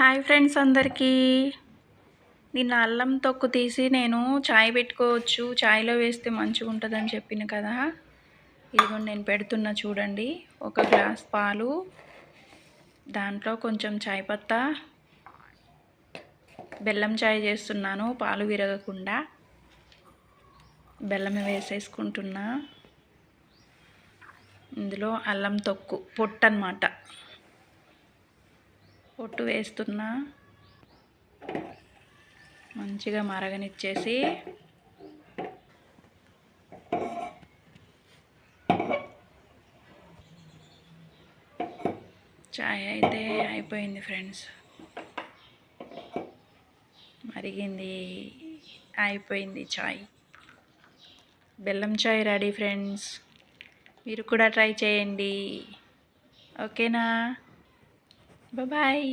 Hi friends అందరికీ. నిన్న అల్లం తొక్కు తీసి నేను చాయ్ పెట్టుకోవచ్చు, చాయ్‌లో వేస్తే మంచిగుంటదని చెప్పిన కదా! ఇదిగోండి నేను పెడుతున్నా చూడండి. ఒక గ్లాస్ పాలు, దాంట్లో కొంచెం చాయ్ పత్తా, బెల్లం చాయ్ చేస్తున్నాను పాలు విరగకుండా. బెల్లం వేసేసుకుంటున్నా. ఇందులో అల్లం తొక్కు పొట్టన్నమాట. పొట్టు వేస్తున్నా. మంచిగా మరగనిచ్చేసి చాయ్ అయితే అయిపోయింది ఫ్రెండ్స్. మరిగింది, అయిపోయింది చాయ్. బెల్లం చాయ్ రెడీ ఫ్రెండ్స్. మీరు కూడా ట్రై చేయండి. ఓకేనా? బాయ్.